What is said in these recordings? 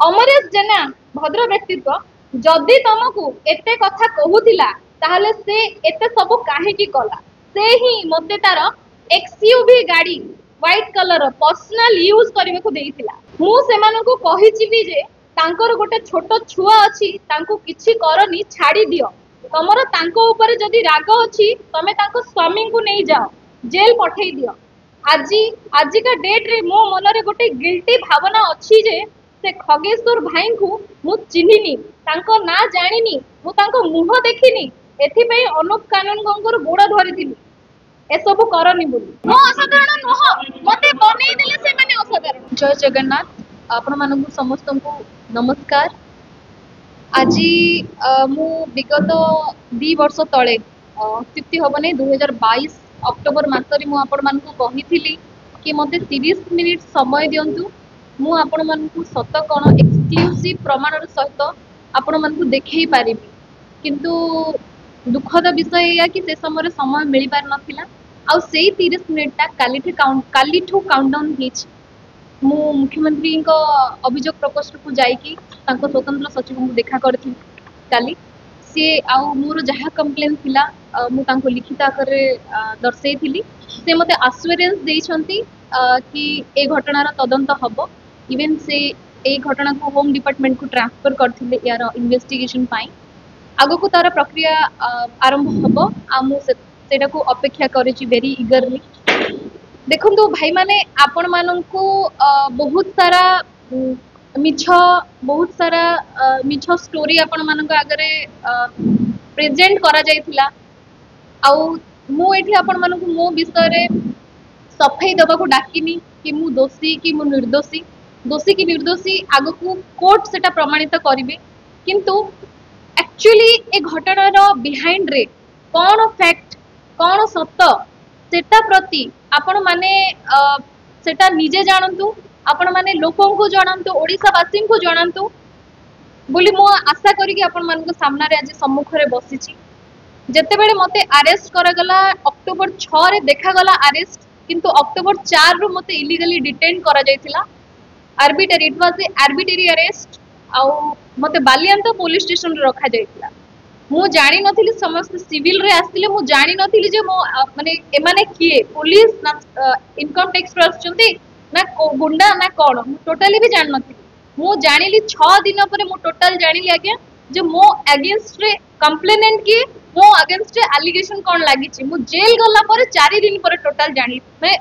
अमरेश जेना भद्र व्यक्तित्व जदि तुमको एते कथा कहूतिला ताहले से एते सब काहेकी कला से ही मते तार एक्सयूवी गाड़ी व्हाइट कलर पर्सनल यूज करने को देइतिला मु सेमानकु कहिछि भी जे तांकर गोटे छोट छुआ अछि तांको किछि करनी छाड़ी दियो तमर तांको ऊपर जदि राग अछि तमे तांको स्वामी को नहीं जाओ जेल पठेई दियो आज का डेट रे मो मन रे गोटे गिल्टी भावना अछि जे से खगेश्वर भाई को मु चिन्हिनी तांको ना जानिनी मु तांको मुह देखिनी एथि पई अनुप कानून गंगर गोड़ धरिथिली ए सब करनी बोली मो असाधारण नह मते बनेई देले से माने असाधारण। जय जगन्नाथ आपण मानकु समस्त को नमस्कार। आज मु विगत 2 वर्ष तले तृप्ति हबने 2022 अक्टोबर मासरे मु आपण मानकु कहिथिली कि मते 30 मिनिट समय दियंतु मु आपण मानकु सत कोन एक्सक्लूसिव प्रमाणर सहित आपण मानकु देखै पारिबी किंतु दुखद विषय या कि से समय मिल पार नथिला आ सेई 30 मिनिट ता कालीठू काउंटडाउन हिच मु मुख्यमंत्री को अभियोग प्रकोष्ठ को जाइकी तांको स्वतंत्र सचिव को देखा करथि काली सी आउ मोर जहा कंप्लेन थिला मु तांको लिखित आकर दर्शई थिली से मते एश्योरेंस देइछंती कि ए घटनार तदंत हबो इवन से ए घटना को होम डिपार्टमेंट को ट्रांसफर करथिले यार इन्वेस्टिगेशन पाई आगो को तार प्रक्रिया आरंभ हबो आ मु सेटा को अपेक्षा करिछि वेरी इगरली। देखो तो भाई माने आपण माननकु बहुत सारा मिछ स्टोरी आपण मानक आगरे प्रेजेंट करा जाइथिला आउ मु एठी आपण मानकु मो विषय रे सफाई दबा को डाकिनी कि मु दोषी कि मु दोषी कि निर्दोषी आगो को कोर्ट सेटा प्रमाणित करिवे किंतु एक्चुअली ए घटनार बिहाइंड रे कौन फैक्ट कौन सत्य सेटा प्रति आपण माने सेटा निजे जानतु आपण माने लोकों को जानतु ओडिसावासी को जानतु बोली मो आशा करी कि आपण मान सामना रे आज सम्मुख रे बसिछि जेते बेले मते अरेस्ट करा गला अक्टोबर 6 रे देखा गला अरेस्ट किंतु अक्टोबर 4 रु मते इलीगली डिटेन करा जायतिला arbitrary it was a arbitrary arrest आ मते बालियांत पुलिस स्टेशन रे रखा जायतिला मु जानी नथिली समस्त सिविल रे आस्तिले मु जानी नथिली जे मो माने एमाने किए पुलिस ना इनकम टैक्स रे आछंती ना गुंडा ना कोन मु टोटली भी जान नथिली मु जानिली 6 दिन पर मु टोटल जानिली आज्ञा जे मो अगेंस्ट रे कंप्लेनेंट की मो अगेंस्ट रे एलिगेशन कोन लागि छि मु जेल गला पर 4 दिन पर टोटल जानि मैं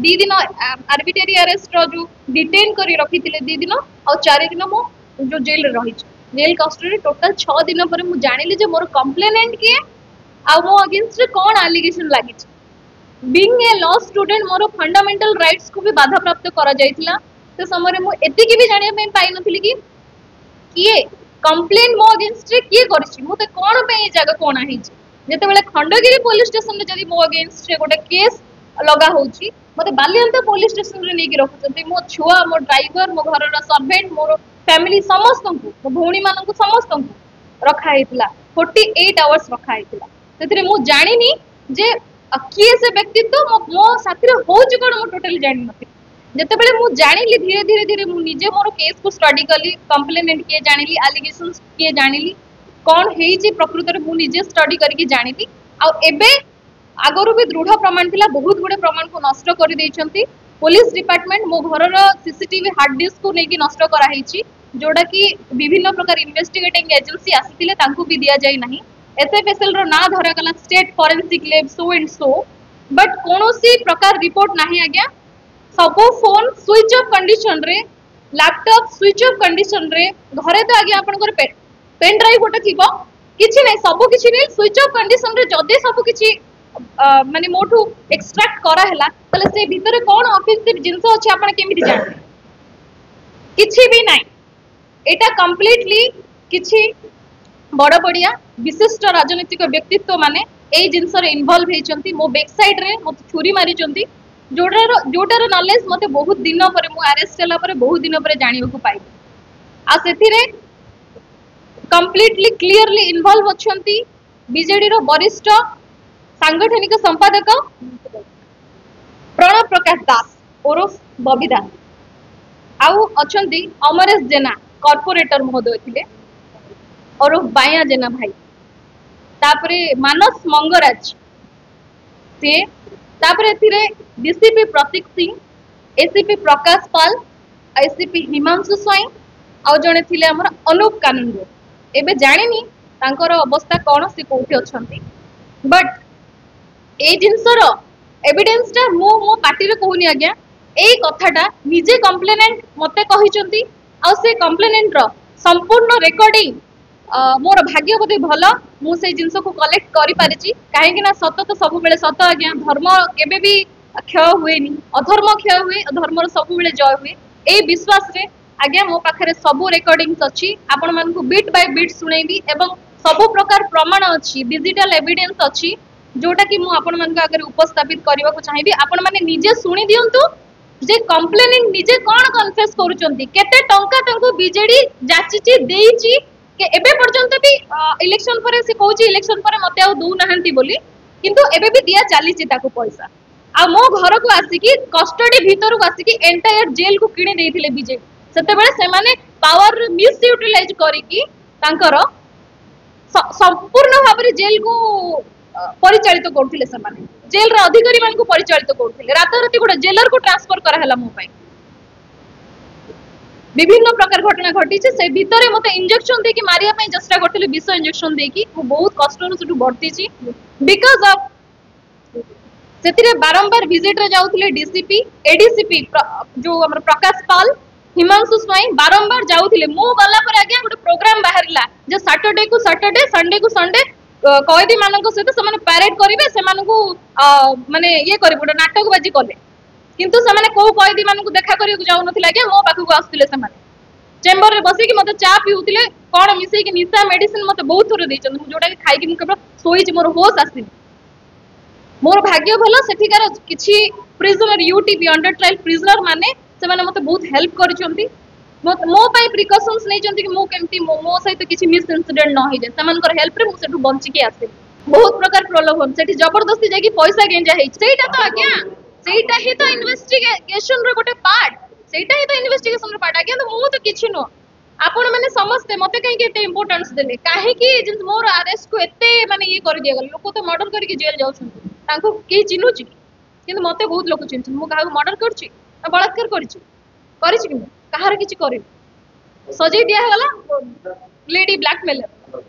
2 दिन आर्बिटरी अरेस्ट रो जो डिटेन करी रखिथिले 2 दिन और 4 दिन मो जो जेल रे रहि छि जेल कस्टडी टोटल 6 दिन पर मु जानिली जे मोर कंप्लेनेंट के आ मो अगेंस्ट रे कोन एलिगेशन लागि छि being a law student more fundamental rights को भी बाधा प्राप्त करा जाइथिला तो समय मु एति की भी जानिया में पाई नथिली कि किए कंप्लेन मो अगेंस्ट रे किए करछि मते कोन पे ए जगह कोन आहि छि जेते बेले खंडगिरी पुलिस स्टेशन रे जदी मो अगेंस्ट रे गोटे केस लगा होछि मते बालियांत पुलिस स्टेशन रे नै कि रखुछंती मो छुआ मो ड्राइवर मो घर रा सर्वेंट मोर फैमिली समस्त को मो भौणी मानन को समस्त को रखा हेतिला 48 आवर्स रखा हेतिला तेथरे मु जानिनी जे किए से व्यक्तित्व मो साथी रे होछि कोन मो टोटली जानि नथि जेते बेले मु जानिली धीरे धीरे मु निजे मोर केस को स्टडी कली कंप्लेनेंट किए जानिली एलिगेशंस किए जानिली कोन हेइ छि प्रकृत रे मु निजे स्टडी करके जानिली आ एबे आगरु भी दृढ़ प्रमाण थिला बहुत गुडे प्रमाण को नष्ट करि दैछंती पुलिस डिपार्टमेंट मो घर रा सीसीटीवी हार्ड डिस्क को नेकी नष्ट करा हेछि जोडा कि विभिन्न प्रकार इन्वेस्टिगेटिंग एजेंसी आसीथिले तांको भी दिया जाय नाही एसएफएसएल रो ना धरा गला state forensic lab so and so but कोनोसी प्रकार रिपोर्ट नाही आज्ञा सब फोन स्विच ऑफ कंडीशन रे लैपटॉप स्विच ऑफ कंडीशन रे घरे तो आज्ञा आपन पेन ड्राइव गोटे थिबो किछि नै सब किछि नै स्विच ऑफ कंडीशन रे जदे सब किछि माने मोठू एक्सट्रैक्ट करा हैला तले से भीतर कोन ऑफिसिव जिंस अछि आपन केमिति जानबे किछि भी नै एटा कंप्लीटली किछि बड़ बड़िया विशिष्ट राजनीतिक व्यक्तित्व माने एई जिंस रे इन्वॉल्व हेचंती मो बैक साइड रे मते छुरी मारी चंती जोटार नॉलेज मते बहुत दिन पर मु अरेस्ट होला पर बहुत दिन पर जानियो को पाई आ सेथि रे कंप्लीटली क्लियरली इन्वॉल्व अछंती बीजेडी रो वरिष्ठ सांगठनिक संपादक प्रणव प्रकाश दास ओरफ बबी दास आउ अछंती अमरेश जेना कॉर्पोरेटर महोदय थिले और बाया जेना भाई तापरे मानस मंगराज से तापरे एथिरे डीसीपी प्रतीक सिंह एसीपी प्रकाश पाल एसीपी हिमांशु स्वाई आउ जने थिले हमर अनूप कानूनगो एबे जानिनी तांकर अवस्था कौन से कोठी अछंती बट ए जिनसर एविडेंस टा मो पार्टी रे कहूनी आज्ञा एई कथाटा निजे कंप्लेनेंट मते कहिचंती आ से कंप्लेनेंट रो संपूर्ण रेकॉर्डिंग मोर भाग्य बोधे भल मु से जिनस को कलेक्ट करि पारिची काहे कि ना सत तो सब बेले सत आज्ञा धर्म केबे भी क्षय हुएनी अधर्म क्षय हुए धर्मर सब बेले जय हुए ए विश्वास रे आज्ञा मो पाखरे सब रेकॉर्डिंग्स अछि आपण मान को बीट बाय बीट सुनेबी एवं सब प्रकार प्रमाण अछि डिजिटल एविडेंस अछि जोटा कि मु आपण मान आगे उपस्थापित करबा को चाहिबी आपण माने निजे सुनी दियंतु जे कंप्लेनिंग निजे कोन कन्फेस करूचंती केते टंका तंको बीजेडी जाचिची देइची के एबे पर्यंत भी इलेक्शन पर से कहूची इलेक्शन पर मते आ दउ नाहंती बोली किंतु एबे भी दिया चालीची ताको पैसा आ मो घर को आसिकी कस्टडी भीतर को आसिकी एंटायर जेल को किणी देइथिले बीजेडी सेते बेले से माने पावर मिस यूटिलाइज करिकी तांकर संपूर्ण भाବରେ जेल को परिचालित करथिले से माने जेल रा अधिकारी मान को परिचालित करथिले रात राती गोटे जेलर को ट्रांसफर करा हला मो पाई विभिन्न प्रकार घटना घटी से भितर मते इंजेक्शन देकी मारिया पई चेष्टा करथिले विष इंजेक्शन देकी वो बहुत कष्ट रो सुटू बढ़ती छी बिकॉज़ ऑफ सेतिरे बारंबार विजिट रे जाउथिले डीसीपी एडीसीपी जो हमर प्रकाश पाल हिमांशु स्वाई बारंबार जाउथिले मो गला पर आगे गोटे प्रोग्राम बाहरला जे सैटरडे को सैटरडे संडे को संडे कैदी मानक सहित से पैरेड करेंगे से माने ये कर गोटे नाटक बाजी कले किंतु से कौ कैदी मान देखा करने जाऊन आज्ञा मो पाखक आसुले से चेम्बर में बसिक मत चा पीउले कौन मिसेक निशा मेडिसिन मत बहुत थर देते जोटा कि खाई केवल शोची मोर होश आसनी मोर भाग्य भल सेठिकार किसी prisoner UTP under trial prisoner माने से मत बहुत हेल्प कर मो पाई प्रिकॉशंस नहीं कि मो केमती मो सहित किसी मिस इंसिडेंट न हो जाए सेमानकर हेल्प रे मु सेठु बंचिकी आसे बहुत प्रकार प्रलोभन सेठी जबरदस्ती जाकी पैसा गेंजा है सेटा तो आज्ञा सेटा ही तो इन्वेस्टिगेशन रो गोटे पार्ट सेटा ही तो इन्वेस्टिगेशन रो पार्ट आज्ञा तो मु तो किछि नो आपण माने समस्ते मते कहीं के एते इंपोर्टेंस देले काहे कि जिन मोर अरेस्ट को एते माने ये कर दिया गल लोक तो मर्डर करके जेल जाउछन तांको के चिनुची किंतु मते बहुत लोक चिन्हछन मु काहा मर्डर करछि बलात्कार करछि कि कहार किछि करि सजै दिया गला लेडी ब्लैकमेलर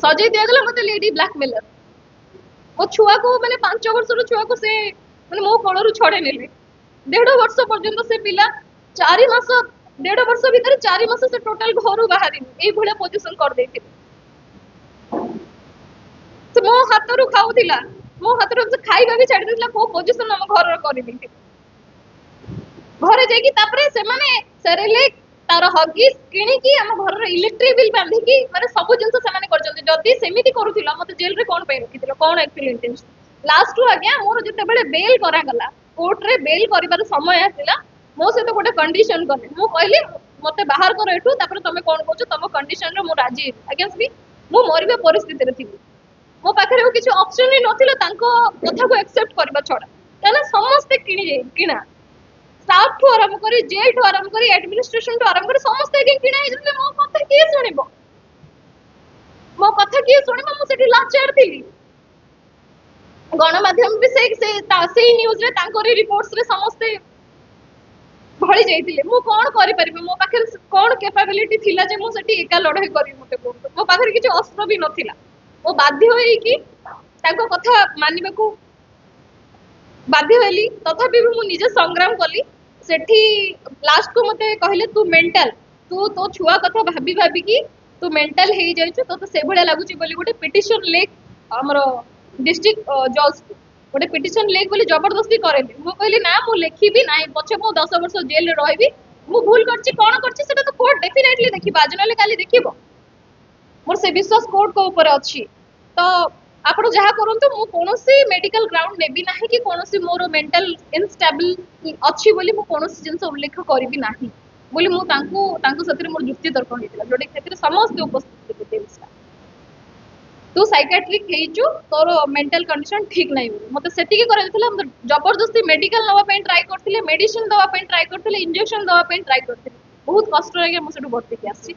सजै दिया गला मते लेडी ब्लैकमेलर मो छुआ को माने 5 वर्ष रो छुआ को से माने मो कोलरु छडे नेले 1.5 वर्ष पर्यंत से पिला 4 मास 1.5 वर्ष भीतर 4 मास से टोटल घरु बाहरी एई भले पोजीशन कर देथिले तो मो हातरु खाउथिला मो हातरु से खाइबा भी छाडी देथिला को पोजीशन हम घर रो करि देथिले घरे जाइकी तापरे से माने सेरेलेक तार हगिस किणी की हम घर रो इलेक्ट्रिक बिल बांधी की माने सब जिंस से माने कर जल्दी जदी सेमिति करूथिला मते जेल रे कोन पे रखिथिलो कोन एक्चुअली इंटेंशन लास्ट टू आज्ञा मोर जते बेले बेल करा गला कोर्ट रे बेल करिबार समय आसिला मो से तो गोटे कंडीशन करले मो कहली मते बाहर कर एठू तापरे तमे कोन कहछो तम कंडीशन रे मो राजी अगेंस्ट भी मो मरिबे परिस्थिति रे थिबी मो पाखरे किछि ऑप्शन ही नथिला तांको कथा को एक्सेप्ट करबा छडा काना समस्त किणा स्टाफ ठू आरंभ करी जेल ठू आरंभ करी एडमिनिस्ट्रेशन ठू आरंभ करी समस्त के किणा हे मो कथा के सुनिबो मो कथा के सुनिबो मो सेठी लाचार थिली गणमाध्यम भी से न्यूज रे तांकोरी रिपोर्ट्स रे समस्त भଳି जाइतिले मो कोन करि परिबे मो पाखरे कोन कैपेबिलिटी थिला जे मो सेठी एका लड़ाई करी मते कोन मो पाखरे किछ अस्त्र भी नथिला मो बाध्य होई कि तांको कथा मानिबे को बाध्य होली तथापि भी मु निजे संग्राम कली सेठी लास्ट को मते कहले तू मेंटल तू तो छुआ कथा भाबी भाबी कि तू मेंटल हे जाइछु तो से भले लागुची बोली गोटे पिटिशन लेख हमरो डिस्ट्रिक्ट जज गोटे पिटिशन लेख बोली जबरदस्ती करेली मु कहली ना मु लेखिबी नाही पछे मु 10 वर्ष जेल रे रहिबी मु भूल करछि कोन करछि सेटा तो कोर्ट डेफिनेटली देखिबा आज नले काली देखिबो मोर से विश्वास कोर्ट को ऊपर अछि तो आपण जहा करंतु मु कोनोसी मेडिकल ग्राउंड नेबी नाही कि कोनोसी मोर मेंटल इनस्टेबल अछि बोली मु कोनोसी जिंस उल्लेख करबी नाही बोली मु तांको सतिर मोर जुक्ति तर्क होइतिला जोटे क्षेत्र समस्त उपस्थित थे तू साइकाट्रिक हेचु तोर मेंटल कंडीशन ठीक नहीं बोली मते सेतिकी करे दिला जबरदस्ती मेडिकल नवा पे ट्राई करथिले मेडिसिन दवा पे ट्राई करथिले इंजेक्शन दवा पे ट्राई करथिले बहुत कष्ट रे मो सेटु भर्ती के आसी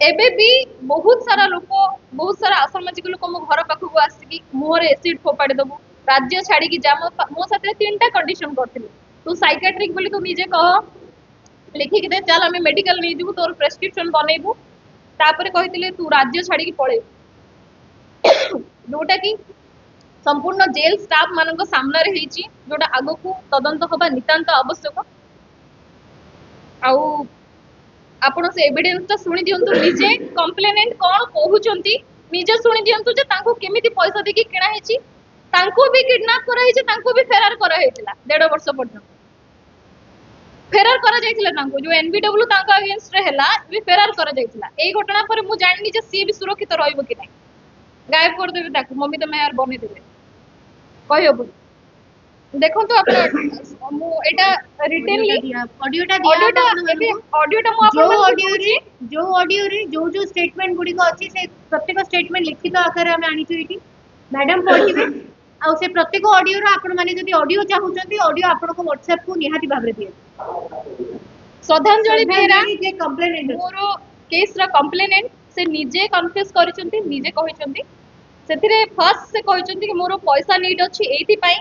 एबे भी बहुत सारा लोक बहुत सारा असामाजिक लोक मो घर पाखु आसिकी मुहर एसिड फोपाड़ी दबु राज्य छाड़ी की जा मो साथे तीनटा कंडीशन करथिले तू साइकाट्रिक बोली तू निजे कह लिखि के दे चल हमें मेडिकल नहीं जीवु तोर प्रेस्क्रिप्शन बनेबु तापर कहिथिले तू राज्य छाड़ी की पळे जोटा कि संपूर्ण जेल स्टाफ मानक सामने रही जोटा आग को तदंत हवा नितांत आवश्यक आपण से एविडेंस शुणी दिंतु निजे कंप्लेनेंट कौन कहउचंती निजे शुणी दिंतु जे तांको केमिति पैसा देकी किणा हेची तांको भी किडनैप करा हेची तांको भी फेरार करा हेतिला 1.5 वर्ष पर्यंत फेरार करा जायतिला तांको जो एनबीडब्ल्यू तांको अगेंस्ट रे हला भी फेरार करा जायतिला एई घटना पर मु जाननी जे सी भी सुरक्षित रहइबो कि नै गायब कर देबे ताकू मम्मी तो मैं यार बने देबे कहबो देखो तो अपन मु एटा रिटेनली ऑडियोटा मु जो ऑडियो रे जो स्टेटमेंट गुडी को अछि से प्रत्येक स्टेटमेंट लिखित आकार हम आनी छी मैडम पढिबे आ से प्रत्येक ऑडियो रो आपण माने जदी ऑडियो चाहुचंती ऑडियो आपण को व्हाट्सएप को निहाती भाबरे दिए श्रद्धांजलि बेरा जे कंप्लेनेंट मोरो केस रा कंप्लेनेंट से निजे कन्फेस करिसंती निजे कहिसंती सेथिरे फर्स्ट से कहिसंती कि मोर पैसा नीड अछि एथि पई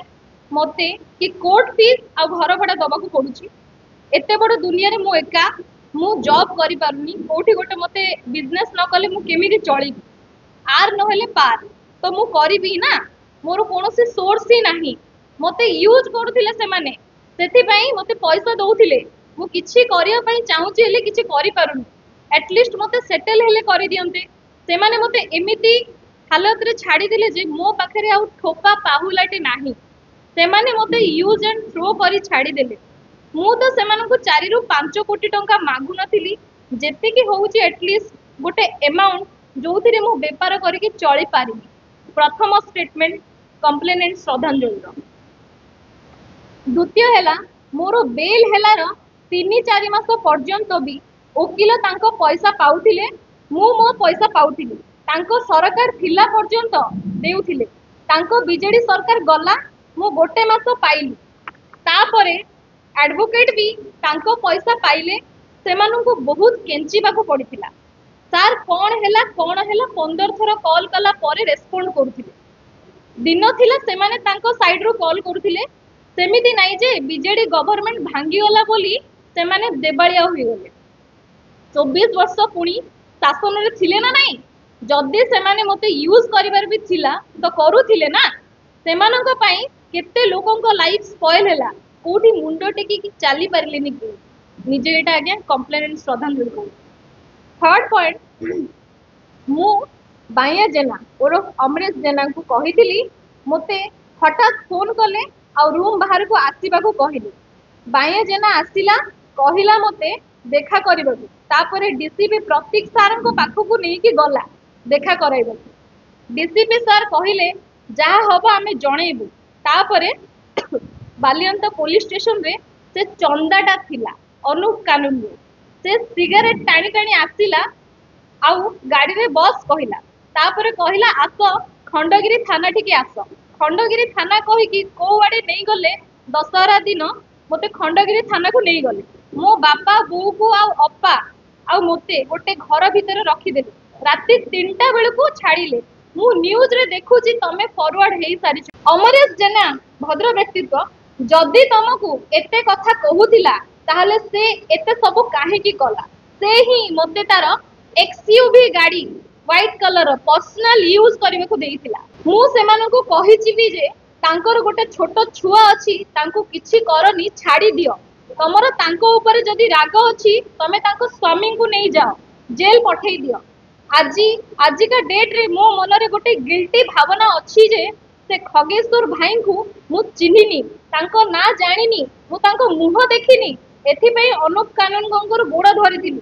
मते कि कोर्ट फीस आ घर भड़ा दबा को पडुची एते बड़ दुनिया रे मु एका मु जॉब करि पारुनी कोठी गोटे मते बिजनेस न कले मु केमिति चली आर न हेले पार तो मु करिबी ना मोर कोनोसी सोर्स ही नाही मते यूज करूथिले से माने सेथि पई मते पैसा दउथिले मु किछि करिया पई चाहूची हेले किछि करि पारुनी एटलिस्ट मते सेटल हेले करि दियंते से माने मते एमिति हालत रे छाड़ी दिले जे मो पाखरे आ ठोपा पाहुलाटे नाही से माने मते यूज एंड थ्रो करी छाड़ी देले मु तो से माने को 4 रु 5 कोटी टंका मागु नथिली जेते कि होउची एटलिस्ट गोटे अमाउंट जोथिरे मु व्यापार करी के चली पारिबी प्रथम स्टेटमेंट कंप्लेनेंट श्रद्धांजलि रो द्वितीय हैला मोरो बेल हैलार 3-4 मास पर्यंत भी वकील तांको पैसा पाउथिले मु मो पैसा पाउथिली तांको सरकार थिला पर्यंत देउथिले तांको बीजेडी सरकार गला मु गोटे मास पाइली तापरे एडवोकेट भी तांको पैसा पाइले सेमानंको बहुत केंचीबाको पड़िथिला सर कोन हैला 15 थर कॉल कला परे रेस्पोंड करूथिले दिन थिला सेमाने तांको साइड रो कॉल करूथिले सेमिति नाही जे बीजेडी गवर्नमेंट भांगी गला बोली सेमाने देबाळिया होई गले 24 वर्ष पुणी शासन रे थिले ना नाही जदी सेमाने मते यूज करिवार भी थिला तो करूथिले ना सेमानंको पई केते लोकंको लाइफ स्पॉइल हैला कोठी मुंडो टेकी कि चाली परलेनी कि निजे एटा आगे कंप्लेनेंट श्रद्धांजलि को थर्ड पॉइंट मु बाया जेना और अमरेश जेना को कहिथिली मते हठात फोन कले आ रूम बाहर को आसीबा को कहिली बाया जेना आसिला कहिला मते देखा करबा तापरे डीसीपी प्रतीक सर को पाखु को नहीं कि गला देखा कराइबा डीसीपी सर कहिले जहा हबो आमे जणेबू तापरे बालियंता पुलिस स्टेशन रे से चंदाटा थिला अनुप कानून रे से सिगरेट टाणी टाणी आसिला आउ गाड़ी रे बस कहिला तापरे कहिला आस खंडगिरी थाना ठीक आस खंडगिरी थाना कहि कि को आडे नहीं गले दशहरा दिन मते खंडगिरी थाना को नहीं गले मो बापा बो को आ अप्पा आ मते गोटे घर भितर रखी देले राति 3टा बेल को छाड़िले मु न्यूज रे देखुची तमे फॉरवर्ड हेई सारी अमरेश जेना भद्र व्यक्तित्व जदि तुमको एते कथा कहूतिला ताहले से एते सब काहे की कला से ही मते तार एक्सयूवी गाड़ी व्हाइट कलर पर्सनल यूज करबे को देइतिला मु सेमानो को कहिची भी जे तांकर गोटे छोट छुआ अछि तांको किछि करनी छाड़ी दियो तमरो तांको ऊपर जदि राग अछि तमे तांको स्वामी को नहीं जाओ जेल पठेई दियो आज का डेट रे मो मन रे गोटे गिल्टी भावना अछि जे से खगेश्वर भाई को मु चिन्हिनी तांको ना जानिनी मु तांको मुह देखिनी एथि पई अनुप कानून गंगर गोड़ धरिथिली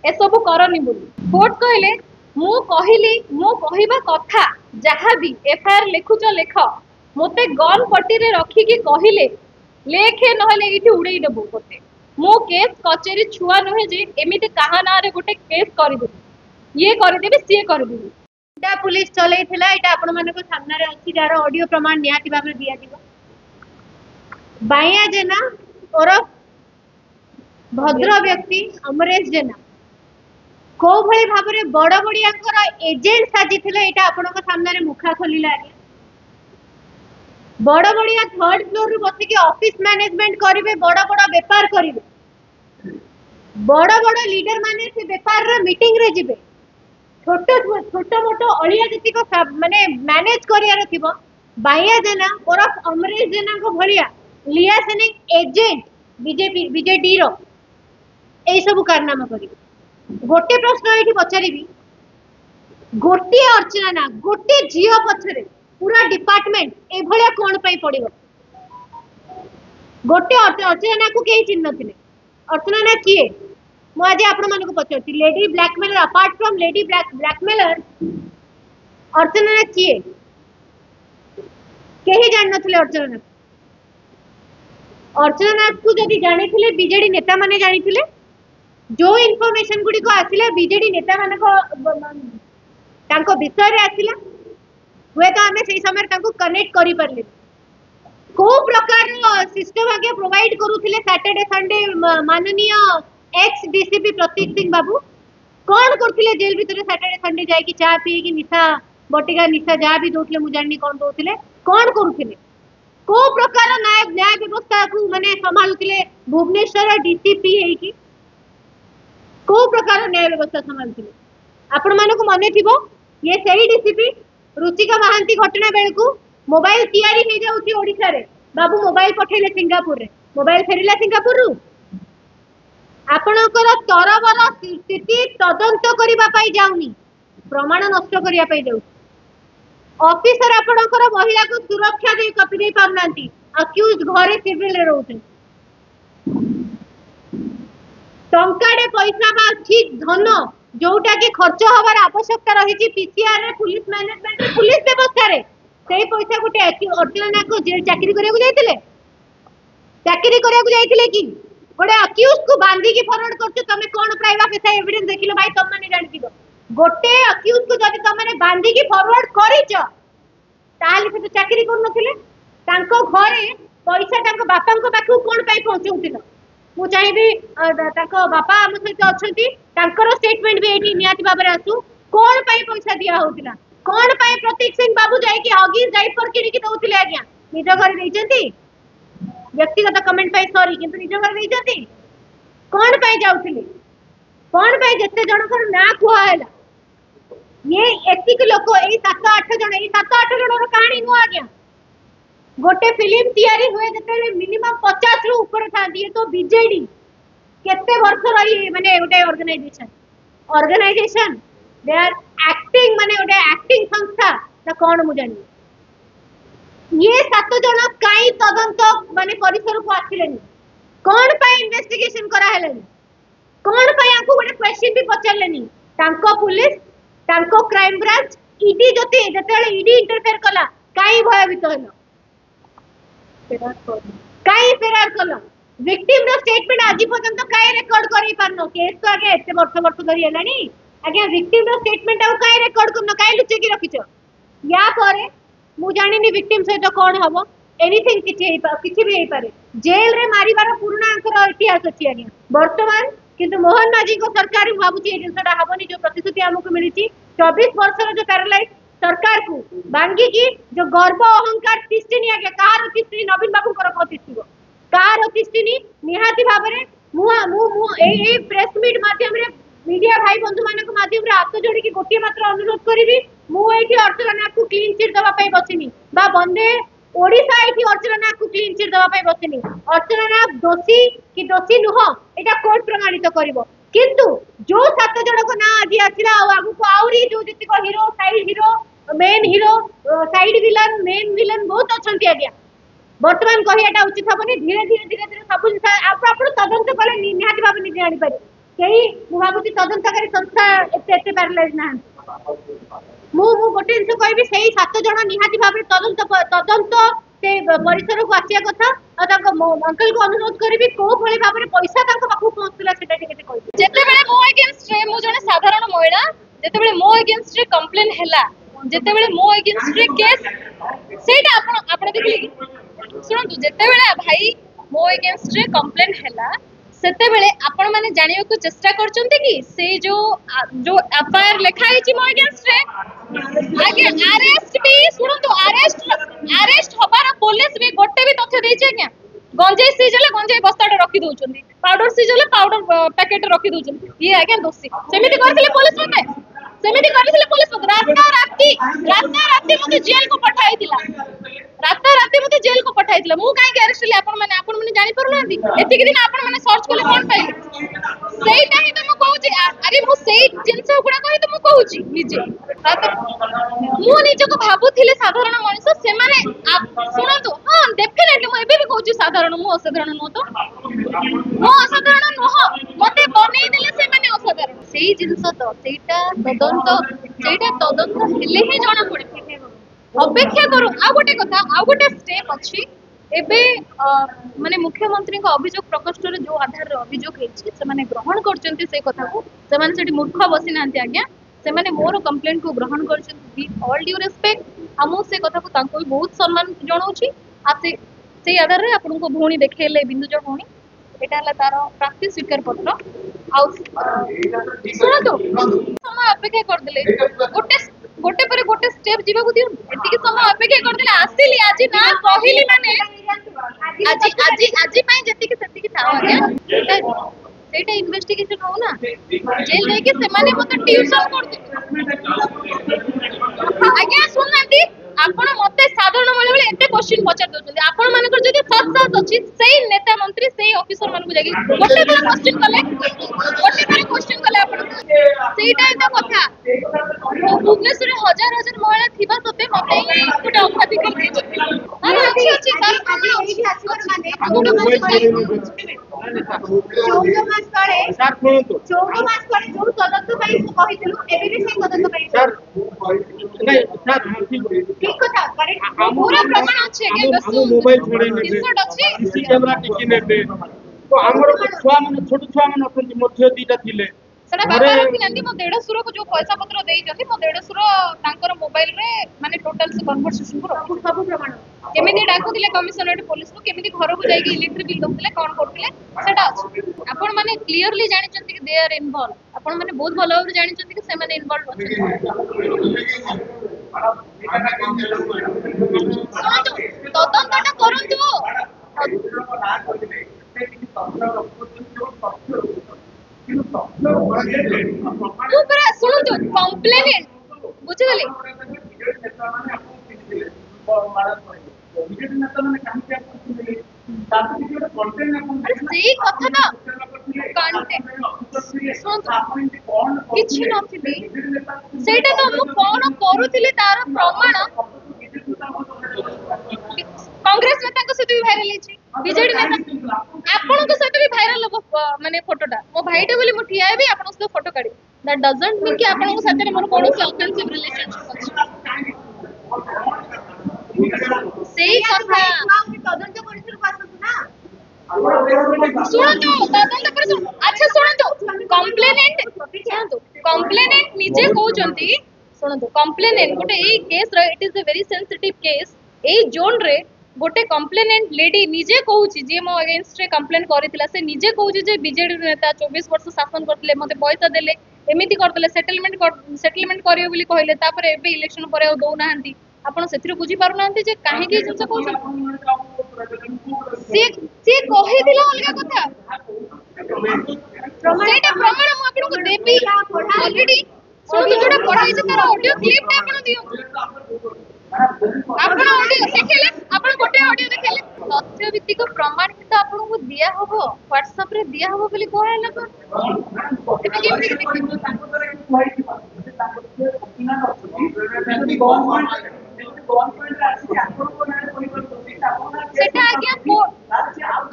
ए सब करनी बोली कोर्ट कहले मु कहिली मो कहिबा कथा जहा भी एफआईआर लेखुच लेख मोते गन पट्टी रे रखी की कहिले लेखे नहले इठी उड़ेई देबो कोते मो केस कचेरी छुआ नहे जे एमिते कहा ना रे गोटे केस करि देबी ये कर देबे सी कर देबी। गुंडा पुलिस चलैथिला एटा आपण मानको सामने रे अछि जार ऑडियो प्रमाण नियाति भाबरे दिया दिबो। बाया जेना और भद्र व्यक्ति अमरेश जेना को भली भाबरे बड़ बड़ियाकर एजेंट साजिथिले एटा आपनक सामने रे मुखा खोलिला आगे। बड़ बड़िया थर्ड फ्लोर रु बसी के ऑफिस मैनेजमेंट करिवे, बड़ बड़ व्यापार करिवे, बड़ बड़ लीडर माने से व्यापार रे मीटिंग रे जिवे, छोट छोट मोटो अलिया जति को माने मैनेज करियार थिबो। बाया जेना और अमरेश जेना को भलिया लियासनिंग एजेंट बीजेपी बीजेडी रो ए सब कारनामा करिवे। गोटे प्रश्न एठी पचारिबी, गोटे अर्चना ना गोटे झियो पछरे पूरा डिपार्टमेंट ए भलिया कोन पई पडिबो? गोटे अर्चना ना को केही चिन्ह नथिले। अर्चना ना किए मु आज आपण मानको पचारती lady blackmailer, apart from lady blackmailer Archana ना किए केही जान नथिले। अर्चना ना को जदी जानिथिले बीजेडी नेता माने जानिथिले, जो इनफॉरमेशन गुडी को आसिला बीजेडी नेता माने को तांको विषय रे आसिला, हुए तो हमें सही समय तांको कनेक्ट करि परले। को प्रकार सिस्टम आगे प्रोवाइड करूथिले सैटरडे संडे माननीय एक्स डीसीपी प्रतीक सिंह बाबू कौन करथिले जेल भीतर सैटरडे संडे जाय कि चा पी कि निशा बटिका निशा जा भी दोथिले मु जाननी कोन दोथिले कोन करूथिले, को प्रकार न्याय व्यवस्था को माने संभालुथिले भुवनेश्वर डीसीपी हेई कि को प्रकार न्याय व्यवस्था संभालुथिले। आपण मानको मने थिबो ये सही डीसीपी रुचिका महांती घटना बेल को मोबाइल तैयारी हे जाउची ओडिसा रे, बाबू मोबाइल पठेले सिंगापुर रे, मोबाइल फेरिला सिंगापुर रु। आपणकर तरबर स्थिति तदंत करिबा पाई जाउनी, प्रमाण नष्ट करिया पाई जाउ। ऑफिसर आपणकर महिला को सुरक्षा दे कपि दे पारनांती, अक्यूज घरे सिविल रे रहउछन। टंकाडे पैसा बा ठीक धन जोटा कि खर्च हबार आवश्यकता रही पीसीआर रे पुलिस मैनेजमेंट रे पुलिस व्यवस्था रे सेही पैसा गोटे अर्चना को जेल चाकरी करिया जाइतिले, चाकरी करिया जाइतिले कि गोटे अक्यूज को बांधी की फॉरवर्ड करछ। तमे कोन प्राइवा पैसा एविडेंस देखिलो भाई, तम माने जानि दिबो गोटे अक्यूज को जदि तम माने बांधी की फॉरवर्ड करिछ ताले से चाकरी कर नथिले, तांको घरे पैसा तांको बापांको पाखु कोन पाई पहुंचौतिलो। मु चाहिबी तांको बापा हम सहित अछंती, तांकर स्टेटमेंट भी एठी नियाति बाबरे आसु कोन पाई पैसा दिया होतिला, कोन पाई प्रतीक सिंह बाबू जाय कि हगीज डायपर किनि कि दउतिले। आज्ञा निज घर देइचंती, व्यक्तिगत कमेंट पाई सॉरी, किंतु निज घर देइचंती कोन पाई जाउतिले, कोन पाई जत्ते जनकर ना कुआ हैला। ये एतिक लोक ए 7-8 जण, ए 7-8 जणर कहानी नु। आज्ञा गोटे फिल्म तैयारी हुए जते मिनिमम 50 रु ऊपर थांदी, ये तो बीजेडी केते वर्ष रही माने गोटे ऑर्गेनाइजेशन दे आर एक्टिंग माने गोटे एक्टिंग संस्था ना कोन मु जानि। ये 7 जण काई तदंत माने परिसर को आथिलेनी, कोन पाई इन्वेस्टिगेशन करा हेलेनी, कोन पाई आंकु गोटे क्वेश्चन भी पचारलेनी। तांको पुलिस तांको क्राइम ब्रांच ईडी जते जतेले ईडी इंटरफेयर कला काई भयभीत हलो, काई फेरार कलो। विक्टिम रो स्टेटमेंट आज पर्यंत काई रेकॉर्ड करि पारनो, केस तो आगे एते वर्ष धरि हेलानी। आगे विक्टिम रो स्टेटमेंट आ काई रेकॉर्ड करनो, काई लुचे की रखिछो। या परे मु जानिनी विक्टिम सहित कोन हबो, एनीथिंग किछि भी हेई पारे। जेल रे मारिबार पुराना अंकर इतिहास अछि। आगे वर्तमान किंतु मोहन माझी को सरकार भाबुची ए जिनसटा हबनी, जो प्रतिश्रुति हमको मिलिची 24 वर्ष जो पैरालाइज सरकार को बांगी की जो गर्व अहंकार तिष्टिनी। आगे कार तिष्टिनी नवीन बाबू कर प्रतिष्ठिबो, कार तिष्टिनी निहाती भाबरे मु ए प्रेस मीट माध्यम रे मीडिया भाई बंधु मानक माध्यम रे हाथ जोड़ी की गोटे मात्र अनुरोध करिवि, मु एठी अर्चना को क्लीन चिट दबा पई बसिनी बा बंदे ओडिसा एठी अर्चना को क्लीन चिट दबा पई बसिनी। अर्चना दोषी कि दोषी नुह एटा कोर्ट प्रमाणित करिवो, किंतु जो 7 जण को ना आज आथिला आगु को आउरी जो जति को hero side hero main hero side villain main villain बहुत अछंती। आज्ञा वर्तमान कहि एटा उचित हबनी, धीरे धीरे सब आपण तदंत कले निहाती भाबे नि जानि पारि केही मु भाबुची तदंतकारी संस्था एते पैरालाइज ना। मु गोटे जिनिस कहबी सेही 7 जण निहाती भाबे तदंत से परिसर को आसिया कथा आ ताको अंकल को अनुरोध करबी को भली भाबे पैसा ताको पाखु पहुंचला सेटा टिके कहबी। जेते बेले मो अगेंस्ट रे मु जने साधारण महिला ଯେତେବେଳେ ମୋ ଏଗେନ୍ଷ୍ଟ ରେ କମ୍ପ୍ଲେନ୍ ହେଲା, ଯେତେବେଳେ ମୋ ଏଗେନ୍ଷ୍ଟ ରେ କେସ୍, ସେଇଟା ଆପଣ ଦେଖିଲେ କି? ଶୁଣନ୍ତୁ, ଯେତେବେଳେ ଭାଇ ମୋ ଏଗେନ୍ଷ୍ଟ ରେ କମ୍ପ୍ଲେନ୍ ହେଲା ସେତେବେଳେ ଆପଣ ମାନେ ଜାଣିବାକୁ ଚେଷ୍ଟା କରୁଛନ୍ତି କି ସେଇ ଯୋଉ ଏଫଆଇଆର ଲେଖା ହେଇଛି ମୋ ଏଗେନ୍ଷ୍ଟ ରେ, ଆଜ୍ଞା ଆରେଷ୍ଟ ବି ଶୁଣନ୍ତୁ, ଆରେଷ୍ଟ ହବାର ପୋଲିସ ବି ଗୋଟେ ବି ତଥ୍ୟ ଦେଇଛି ଆଜ୍ଞା। ଗଞ୍ଜେଇ ସିଜ୍ ହେଲେ ଗଞ୍ଜେଇ ବସ୍ତାଟେ ରଖି ଦଉଛନ୍ତି, ପାଉଡର ସିଜ୍ ହେଲେ ପାଉଡର ପ୍ୟାକେଟ ରଖି ଦଉଛନ୍ତି, ଇଏ ଆଜ୍ଞା ଦୋଷୀ। ସେମିତି କରିଥିଲେ ପୋଲିସ ମତେ, ସେମିତି କରିଥିଲେ ପୋଲିସ ମତେ ରାତାରାତି ମତେ ଜେଲକୁ ପଠା ହେଇଥିଲା, ରାତାରାତି ମତେ ଜେଲକୁ ପଠା ହେଇଥିଲା। ମୁଁ କାହିଁକି ଆରେଷ୍ଟ ହେଲି ଆପଣ ମାନେ ଜାଣିପାରୁନାହାନ୍ତି? ଏତିକି ଦିନ ଆପଣ ମାନେ ସର୍ଚ୍ଚ କଲେ କଣ ପାଇଲେ? ସେଇଟା ହିଁ ତ ମୁଁ କହୁଛି, ଆରେ ମୁଁ ସେଇ ଜିନିଷ ଗୁଡାକ ହିଁ ତ ମୁଁ କହୁଛି ନିଜେ। ମୁଁ ନିଜକୁ ଭାବୁଥିଲି ସାଧାରଣ ମଣିଷ, ସେମାନେ ଶୁଣନ୍ତୁ, ହଁ ଡେଫିନେଟଲି ମୁଁ ଏବେ ବି କହୁଛି ସାଧାରଣ, ମୁଁ ଅସାଧାରଣ ନୁହଁ ତ, ମୁଁ ଅସାଧାରଣ ନୁହଁ, ମତେ ବନେଇ ଦେଲେ ସେମାନେ ଅସାଧାରଣ। ସେଇ ଜିନିଷ ତ, ସେଇଟା ତଦନ୍ତ ହେଲେ ହିଁ ଜଣା ପଡିବ। ଅପେକ୍ଷା କରୁ। ଆଉ ଗୋଟେ କଥା, ଆଉ ଗୋଟେ ଷ୍ଟେପ୍ ଅଛି। ଏବେ ମାନେ ମୁଖ୍ୟମନ୍ତ୍ରୀଙ୍କ ଅଭିଯୋଗ ପ୍ରକୋଷ୍ଠରେ ଯୋଉ ଆଧାରରେ ଅଭିଯୋଗ ହେଇଛି, ସେମାନେ ଗ୍ରହଣ କରୁଛନ୍ତି ସେଇ କଥାକୁ, ସେମାନେ ସେଠି ମୂର୍ଖ ବସିନାହାନ୍ତି ଆଜ୍ଞା, ସେମାନେ ମୋର କମ୍ପ୍ଲେନ୍ କୁ ଗ୍ରହଣ କରିଛନ୍ତି ୱିଥ୍ ଅଲ୍ ଡ୍ୟୁ ରେସ୍ପେକ୍ଟ। ଆଉ ମୁଁ ସେ କଥାକୁ ତାଙ୍କୁ ବି ବହୁତ ସମ୍ମାନ ଜଣାଉଛି। ଆଉ ସେଇ ଆଧାରରେ ଆପଣଙ୍କୁ ଭଉଣୀ ଦେଖେଇଲେ, ବିନ୍ଦୁଜ ଭଉଣୀ, ଏଇଟା ହେଲା ତାର ପ୍ରାପ୍ତି ସ୍ୱୀକାର ପତ୍ର। ଆଉ ଶୁଣନ୍ତୁ, ସମୟ ଅପେକ୍ଷା କରିଦେଲେ, ଗୋଟେ ପରେ ଗୋଟେ ଷ୍ଟେପ୍ ଯିବାକୁ ଦିଅନ୍ତୁ। ଏତିକି ସମୟ ଅପେକ୍ଷା କରିଦେଲେ, ଆସିଲି ଆଜି ନା କହିଲି ମାନେ ଆଜି ପାଇଁ ଯେତିକି ସେତିକି ଥାଉ ଆଜ୍ଞା। ସେଇଟା ଇନଭେଷ୍ଟିଗେସନ ହଉ ନା, ଜେଲ ଯାଇକି ସେମାନେ ମତେ ଟ୍ୟୁସନ କରୁଛନ୍ତି। ଆଜ୍ଞା ଶୁଣୁନାହାନ୍ତି, ଆପଣ ମତେ ସାଧାରଣ ବେଳେ ଏତେ କ୍ୱେଶ୍ଚିନ୍ ପଚାରି ଦଉଛନ୍ତି। ଆପଣ ମାନଙ୍କର ଯଦି ସତ୍ ଅଛି, ସେଇ ନେତା ମନ୍ତ୍ରୀ ସେଇ ଅଫିସର ମାନଙ୍କୁ ଯାଇକି ଗୋଟେ ଥର କ୍ୱେଶ୍ଚିନ୍ କଲେ, ଆପଣ ସେଇଟା ହିଁ ତ କଥା। ଭୁବନେଶ୍ୱରରେ ହଜାର ହଜାର ମହିଳା ଥିବା ସତ୍ତ୍ୱେ ମତେ ହିଁ ଗୋଟେ ଅଗ୍ରାଧିକାର ଦେଇଛନ୍ତି। ଅଛି ତାର ପ୍ରମାଣ ଅଛି। 14 ମାସ ତଳେ ଯୋଉ ତଦନ୍ତ ପାଇଁ କହିଥିଲୁ, ଏବେ ବି ସେଇ ତଦନ୍ତ ପାଇଁ ଠିକ କଥା। ପୁରା ପ୍ରମାଣ ଅଛି ଆଜ୍ଞା, ମୋବାଇଲ ଛଡେଇ ନେବେ, ଇନସର୍ଟ ଅଛି। ସିସି କ୍ୟାମେରା ଟେକି ନେବେ। ତ ଆମର ଛୁଆ ମାନେ, ଛୋଟ ଛୁଆ ମାନେ ଅଛନ୍ତି, ମୋ ଝିଅ ଦିଟା ଥିଲେ ସେଟା ବାବା ରଖିନାହାନ୍ତି। ମୋ ଦେଢଶୁରକୁ ଯୋଉ ପଇସା ପତ୍ର ଦେଇଛନ୍ତି, ମୋ ଦେଢଶୁର ତାଙ୍କର ମୋବାଇଲରେ ମାନେ ଟୋଟାଲ ସେ କନଭରସେସନକୁ ରଖିଛନ୍ତି। ସବୁ ପ୍ରମାଣ କେମିତି ଡାକୁଥିଲେ କମିଶନରେଟ ପୋଲିସକୁ, କେମିତି ଘରକୁ ଯାଇକି ଇଲେକ୍ଟ୍ରିକ ବିଲ୍ ଦଉଥିଲେ, କଣ କରୁଥିଲେ, ସେଟା ଅଛି। ଆପଣ ମାନେ କ୍ଲିୟରଲି ଜାଣିଛନ୍ତି କି ଦେ ଆର ଇନଭଲ୍ଭ। ଆପଣ ମାନେ ବହୁତ ଭଲ ଭାବରେ ଜାଣିଛନ୍ତି କି ସେମାନେ ଇନଭଲ୍ଭ ଅଛନ୍ତି। ଶୁଣନ୍ତୁ, ତଦନ୍ତଟା କରନ୍ତୁ। ମୁଁ ପୁରା ଶୁଣନ୍ତୁ, କମ୍ପ୍ଲେନେଣ୍ଟ ବୁଝିଗଲି। ସେଇ କଥା ତ, କିଛି ନଥିଲି, ସେଇଟା ତ ମୁଁ କଣ କରୁଥିଲି ତାର ପ୍ରମାଣ କଂଗ୍ରେସ ନେତାଙ୍କ ସହିତ ବି ଭାଇରାଲ ହେଇଛି, ବିଜେଡି ନେତା ଆପଣଙ୍କ ସହିତ ବି ଭାଇରାଲ ହବ। ମାନେ ଫଟୋଟା ମୋ ଭାଇଟା ବୋଲି ମୁଁ ଠିଆ ହେବି ଆପଣଙ୍କ ସହିତ ଫଟୋ କାଢିବି। ଦ୍ୟାଟ୍ ଡଜଣ୍ଟ ମିନ୍ କି ଆପଣଙ୍କ ସାଥିରେ ମୋର କୌଣସି ଅଫେନ୍ସିଭ ରିଲେସନशिପ ଅଛି। ସେଇ କଥା ତଦନ୍ତ କରିଥିଲୁ ଆସନ୍ତୁ ନା। ଶୁଣନ୍ତୁ, ତଦନ୍ତ ପରେ ଆଚ୍ଛା ଶୁଣନ୍ତୁ, କମ୍ପ୍ଲେନେଣ୍ଟ ନିଜେ କହୁଛନ୍ତି। ଶୁଣନ୍ତୁ, କମ୍ପ୍ଲେନେଣ୍ଟ ଗୋଟେ ଏଇ କେସର, it is a very sensitive case. ଏଇ ଜୋନରେ ଗୋଟେ କମ୍ପ୍ଲେନେଣ୍ଟ ଲେଡି ନିଜେ କହୁଛି, ଯିଏ ମୋ ଏଗେନ୍ଷ୍ଟରେ କମ୍ପ୍ଲେନ୍ କରିଥିଲା, ସେ ନିଜେ କହୁଛି ଯେ ବିଜେଡି ନେତା 24 ବର୍ଷ ଶାସନ କରିଥିଲେ, ମତେ ପଇସା ଦେଲେ, ଏମିତି କରିଦେଲେ, ସେଟଲମେଣ୍ଟ କରିବେ ବୋଲି କହିଲେ, ତାପରେ ଏବେ ଇଲେକ୍ସନ ପରେ ଆଉ ଦଉନାହାନ୍ତି। ଆପଣ ସେଥିରୁ ବୁଝି ପାରୁନାହାନ୍ତି ଯେ କାହିଁକି ଏଇ ଜିନିଷ କହୁଛନ୍ତି। ସିଏ କହିଥିଲା ଅଲଗା କଥା, ସେଇଟା ପ୍ରମାଣ ମୁଁ ଆପଣଙ୍କୁ ଦେବି ଅଲରେଡି। ଶୁଣନ୍ତୁ, ଯୋଉଟା ପଠାଇଛି ତାର ଅଡିଓ କ୍ଲିପଟା ଆପଣ ଦିଅନ୍ତୁ। ଆପଣ ଅଡିଓ ଦେଖେଇଲେ, ଆପଣ ଗୋଟେ ଅଡିଓ ଦେଖେଇଲେ। ତଥ୍ୟ ଭିତ୍ତିକ ପ୍ରମାଣ ହିଁ ତ ଆପଣଙ୍କୁ ଦିଆ ହବ, ହ୍ୱାଟ୍ସଆପ ରେ ଦିଆ ହବ ବୋଲି କୁହାହେଲା ତ। ଏବେ କେମିତି ସେଟା ଆଜ୍ଞା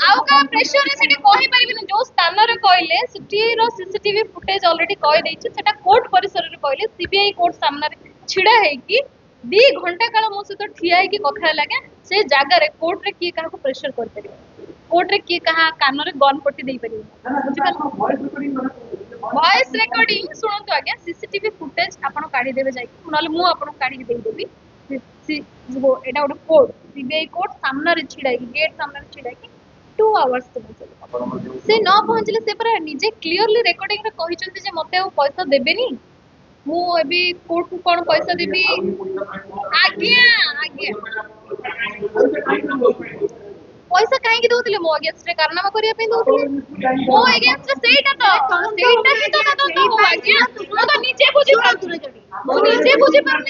ଆଉ କାହା ପ୍ରେସରରେ ସେଠି କହିପାରିବିନି। ଯୋଉ ସ୍ଥାନରେ କହିଲେ ସେଠିର ସିସିଟିଭି ଫୁଟେଜ ଅଲରେଡି କହିଦେଇଛି, ସେଟା କୋର୍ଟ ପରିସରରେ କହିଲେ, ସିବିଆଇ କୋର୍ଟ ସାମ୍ନାରେ ଛିଡା ହେଇକି 2 ଘଣ୍ଟା କାଳ ମୋ ସହିତ ଠିଆ ହେଇକି କଥା ହେଲା। ସେ ଜାଗାରେ କୋର୍ଟରେ କିଏ କାହାକୁ ପ୍ରେସର କରିପାରିବ, କୋର୍ଟରେ କିଏ କାହା କାନରେ ଗନ୍ ପଟି ଦେଇପାରିବ। वॉइस रिकॉर्डिंग सुनंतु आज्ञा सीसीटीवी फुटेज आपण काढी देबे जाई नले मु आपण काढी देई देबी वो एटा गोटे कोड सीबीआई कोड सामने रे छिड़ाई गेट सामने रे छिड़ाई 2 आवर्स तो से न पहुंचले से पर निजे क्लियरली रिकॉर्डिंग रे कहिसंती जे मते आ पैसा देबेनी मु एबी कोर्ट को कोन पैसा देबी आज्ञा आज्ञा पैसा काहे की दोतिले मो अगेंस्ट रे कारनामा करिया पे दोतिले मो अगेंस्ट सेटा ही तो तदंत हो आज्ञा मो तो निजे बुझी पारु मो निजे बुझी पारु